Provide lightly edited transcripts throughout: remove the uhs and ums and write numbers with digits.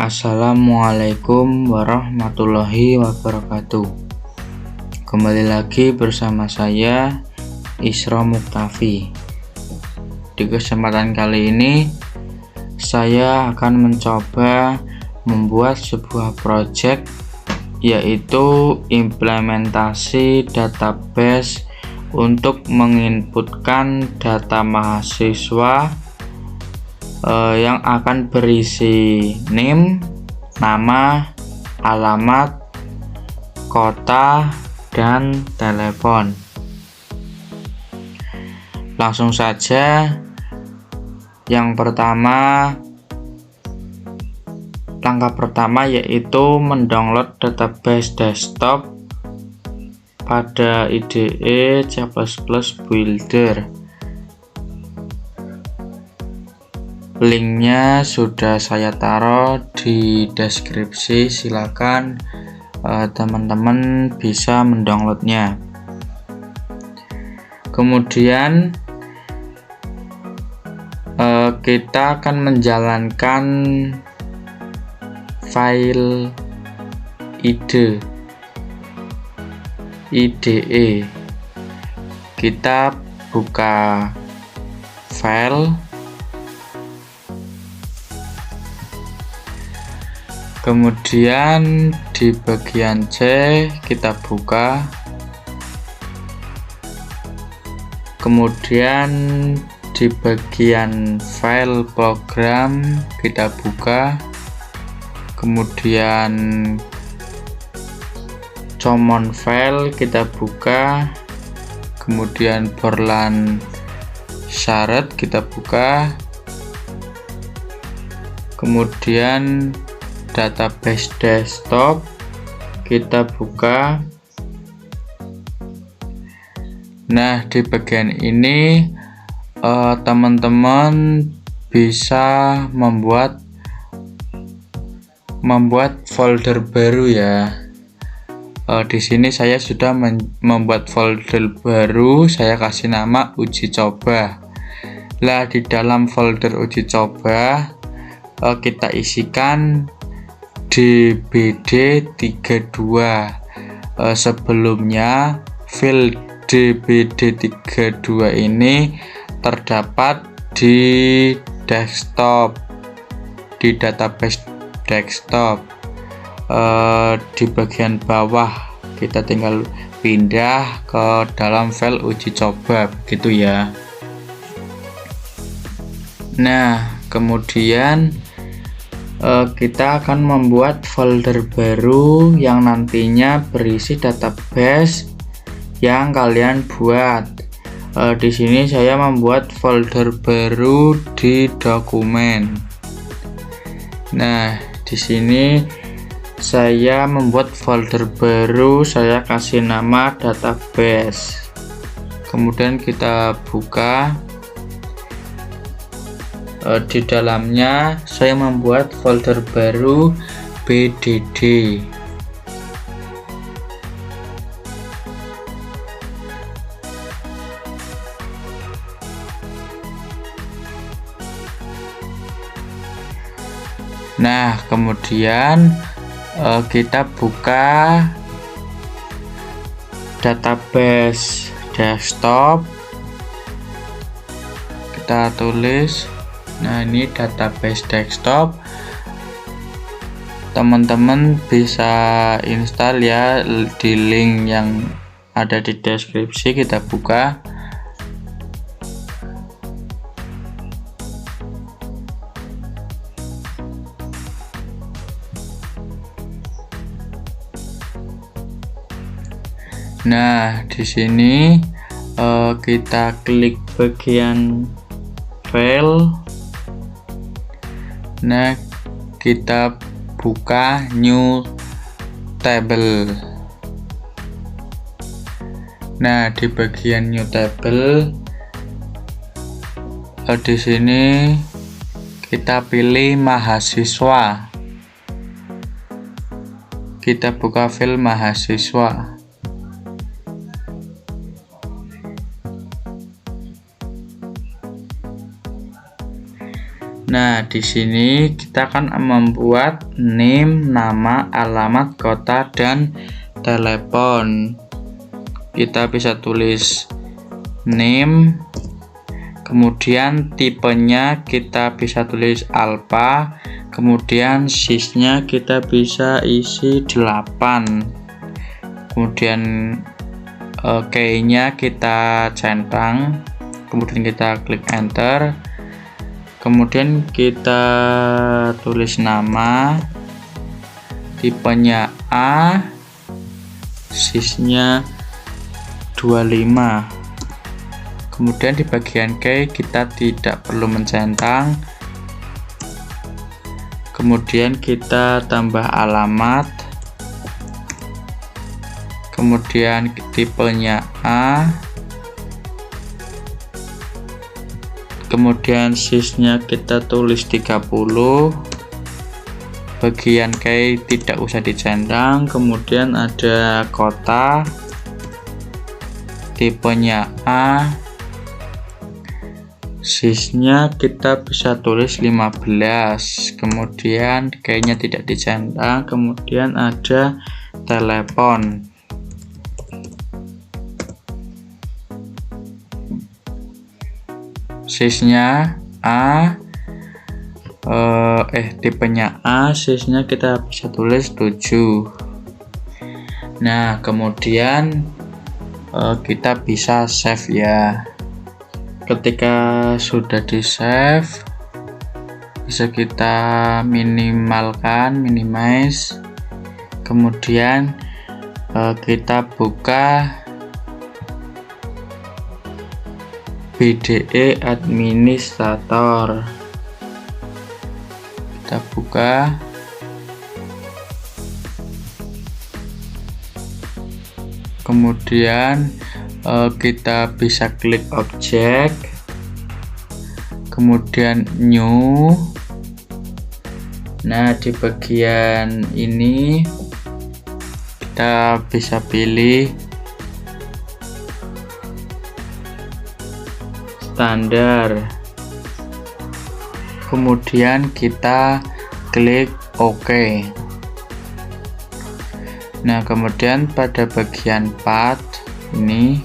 Assalamualaikum warahmatullahi wabarakatuh. Kembali lagi bersama saya Isra Muktafi. Di kesempatan kali ini saya akan mencoba membuat sebuah project, yaitu implementasi database untuk menginputkan data mahasiswa yang akan berisi NIM, nama, alamat, kota, dan telepon. Langsung saja, langkah pertama yaitu mendownload database desktop pada IDE C++ Builder. Linknya sudah saya taruh di deskripsi, silakan teman-teman bisa mendownloadnya. Kemudian kita akan menjalankan file IDE. Kita buka file, kemudian di bagian C kita buka, kemudian di bagian file program kita buka, kemudian common file kita buka, kemudian Borland syarat kita buka, kemudian database desktop kita buka. Nah, di bagian ini teman-teman bisa membuat folder baru ya. Di sini saya sudah membuat folder baru, saya kasih nama uji coba. Lah, di dalam folder uji coba kita isikan DBD32. Sebelumnya file DBD32 ini terdapat di desktop, di database desktop. Di bagian bawah kita tinggal pindah ke dalam file uji coba, begitu ya. Nah, kemudian kita akan membuat folder baru yang nantinya berisi database yang kalian buat. Di sini saya membuat folder baru di dokumen. Nah, di sini saya membuat folder baru, saya kasih nama database. Kemudian kita buka. Di dalamnya saya membuat folder baru BDD. Nah, kemudian kita buka database desktop, kita tulis. Nah, ini database desktop. Teman-teman bisa install ya di link yang ada di deskripsi. Kita buka. Nah, di sini kita klik bagian file. Nah, kita buka new table. Nah, di bagian new table di sini kita pilih mahasiswa. Kita buka file mahasiswa. Nah, di sini kita akan membuat name, nama, alamat, kota, dan telepon. Kita bisa tulis name, kemudian tipenya kita bisa tulis alpha, kemudian sysnya kita bisa isi 8, kemudian key-nya kita centang, kemudian kita klik enter, kemudian kita tulis nama, tipenya A, sysnya 25. Kemudian di bagian key kita tidak perlu mencentang, kemudian kita tambah alamat, kemudian tipenya A, kemudian sysnya kita tulis 30, bagian key tidak usah dicentang, kemudian ada kota, tipenya A, sysnya kita bisa tulis 15, kemudian kayaknya tidak dicentang, kemudian ada telepon, sysnya A, tipenya A, sysnya kita bisa tulis 7. Nah, kemudian kita bisa save ya. Ketika sudah di save, bisa kita minimize, kemudian kita buka BDE administrator, kita buka, kemudian kita bisa klik objek, kemudian new. Nah, di bagian ini kita bisa pilih standar, kemudian kita klik OK. Nah, kemudian pada bagian path ini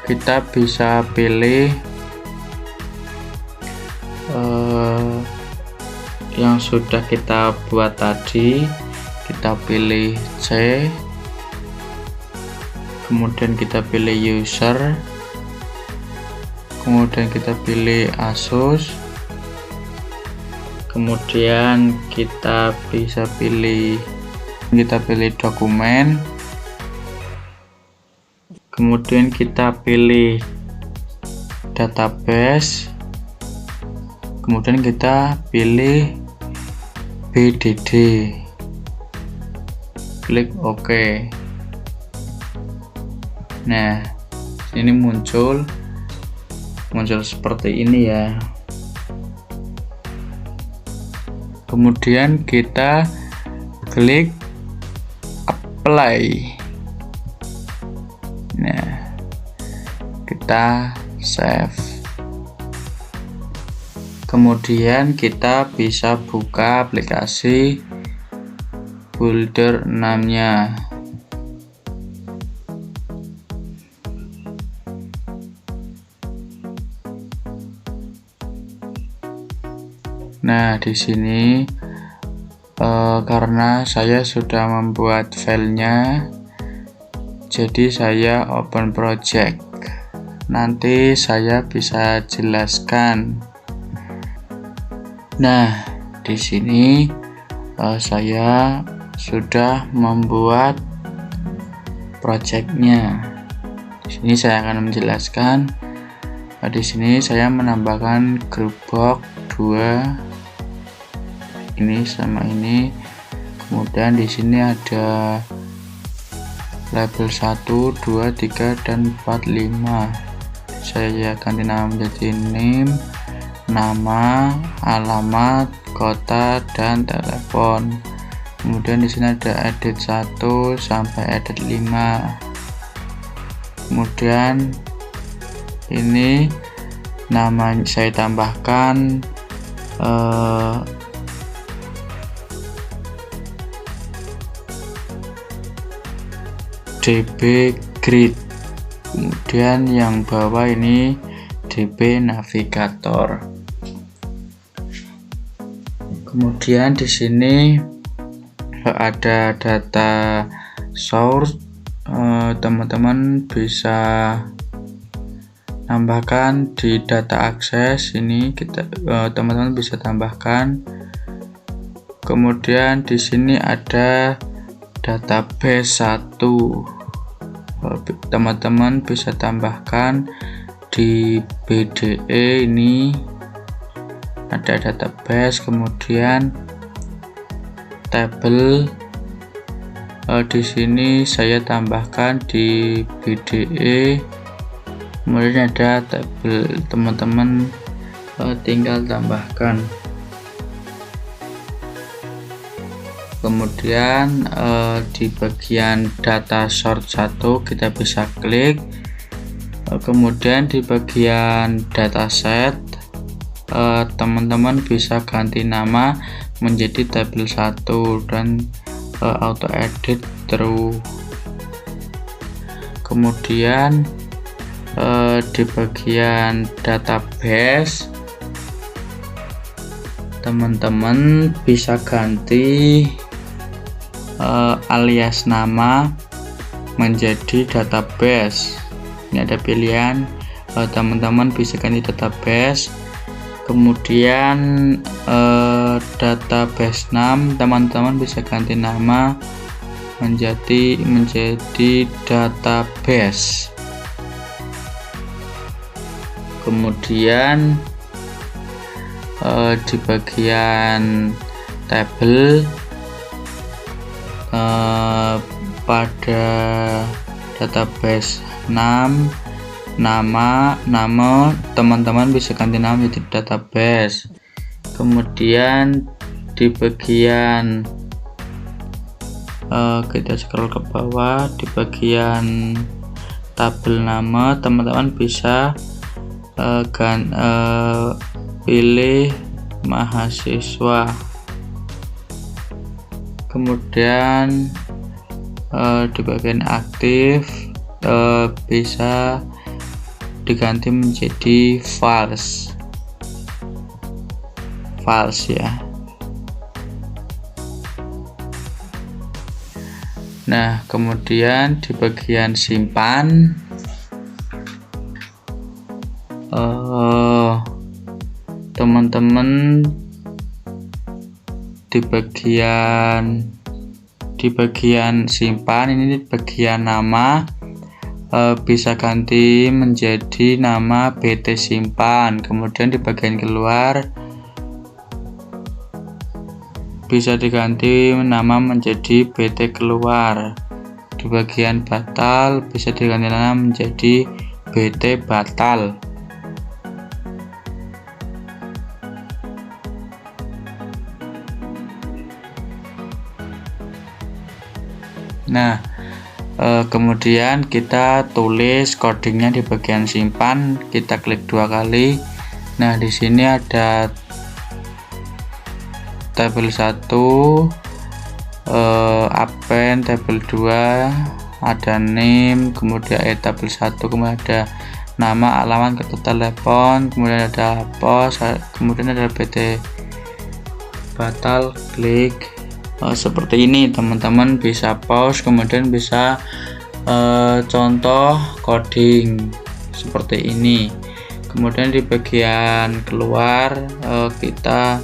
kita bisa pilih yang sudah kita buat tadi, kita pilih C, kemudian kita pilih user, kemudian kita pilih Asus, kemudian kita bisa pilih dokumen, kemudian kita pilih database, kemudian kita pilih BDD, klik OK. Nah, ini muncul seperti ini ya. Kemudian kita klik apply. Nah, kita save, kemudian kita bisa buka aplikasi Builder 6-nya. Nah, di sini karena saya sudah membuat filenya, jadi saya open project. Nanti saya bisa jelaskan. Nah, di sini saya sudah membuat projectnya. Di sini saya akan menjelaskan. Di sini saya menambahkan group box 2. Ini sama ini, kemudian di sini ada label 1, 2, 3, dan 4, 5. Saya ganti nama menjadi name, nama, alamat, kota, dan telepon. Kemudian di sini ada edit 1 sampai edit 5. kemudian ini nama saya tambahkan DB grid, kemudian yang bawah ini DB navigator. Kemudian di sini ada data source, teman-teman bisa tambahkan di data akses. Ini kita teman-teman bisa tambahkan. Kemudian di sini ada database 1, teman-teman bisa tambahkan di BDE. Ini ada database, kemudian tabel. Di sini saya tambahkan di BDE, kemudian ada tabel, teman-teman tinggal tambahkan. Kemudian di bagian data source 1 kita bisa klik, kemudian di bagian dataset teman-teman bisa ganti nama menjadi tabel 1 dan auto edit terus. Kemudian di bagian database teman-teman bisa ganti alias nama menjadi database. Ini ada pilihan, teman-teman bisa ganti database. Kemudian database name teman-teman bisa ganti nama menjadi database. Kemudian di bagian tabel pada database nama teman-teman bisa ganti nama menjadi database. Kemudian di bagian kita scroll ke bawah, di bagian tabel nama teman-teman bisa pilih mahasiswa. Kemudian di bagian aktif bisa diganti menjadi false ya. Nah, kemudian di bagian simpan teman-teman di bagian simpan ini, di bagian nama bisa ganti menjadi nama BT simpan. Kemudian di bagian keluar bisa diganti nama menjadi BT keluar. Di bagian batal bisa diganti nama menjadi BT batal. Nah, kemudian kita tulis codingnya di bagian simpan, kita klik 2 kali. Nah, di sini ada tabel 1, append, tabel 2 ada name, kemudian tabel 1, kemudian ada nama, alamat, kartu telepon, kemudian ada pos, kemudian ada BT batal. Klik seperti ini, teman-teman bisa pause, kemudian bisa contoh coding seperti ini. Kemudian di bagian keluar kita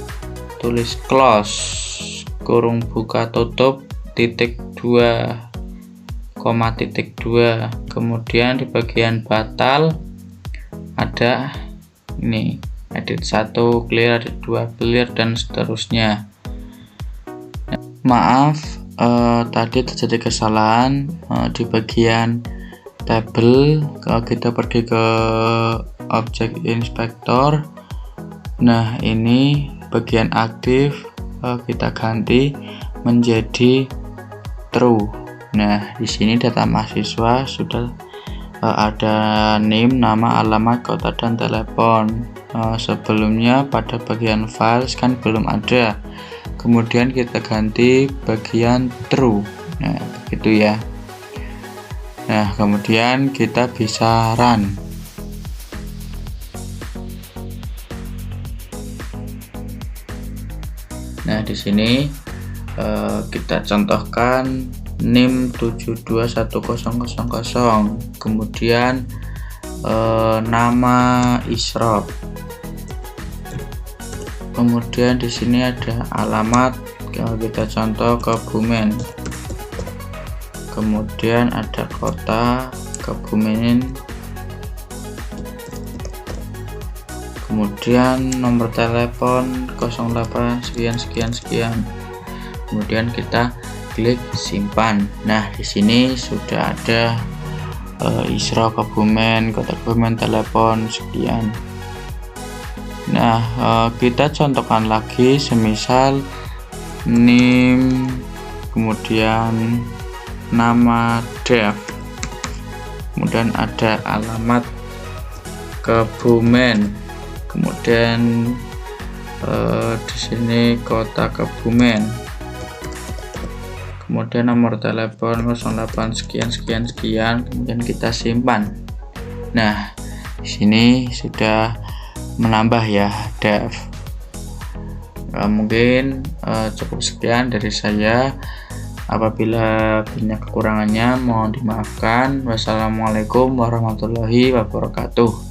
tulis close kurung buka tutup titik 2 koma titik 2. Kemudian di bagian batal ada ini edit 1 clear, edit 2 clear, dan seterusnya. Maaf, tadi terjadi kesalahan di bagian tabel. Kita pergi ke object inspector. Nah, ini bagian aktif kita ganti menjadi true. Nah, di sini data mahasiswa sudah ada NIM, nama, alamat, kota, dan telepon. Sebelumnya pada bagian files kan belum ada, kemudian kita ganti bagian true. Nah begitu ya. Nah kemudian kita bisa run. Nah di sini kita contohkan NIM 721000, kemudian nama Isrof, kemudian di sini ada alamat, kalau kita contoh Kebumen, kemudian ada kota Kebumen, kemudian nomor telepon 08 sekian, kemudian kita klik simpan. Nah di sini sudah ada Isrof Kebumen, kota Kebumen, telepon sekian. Nah kita contohkan lagi, semisal NIM, kemudian nama Dev, kemudian ada alamat Kebumen, kemudian di sini kota Kebumen, kemudian nomor telepon 08 sekian, kemudian kita simpan. Nah di sini sudah menambah ya Dev. Mungkin cukup sekian dari saya. Apabila punya kekurangannya mohon dimaafkan. Wassalamualaikum warahmatullahi wabarakatuh.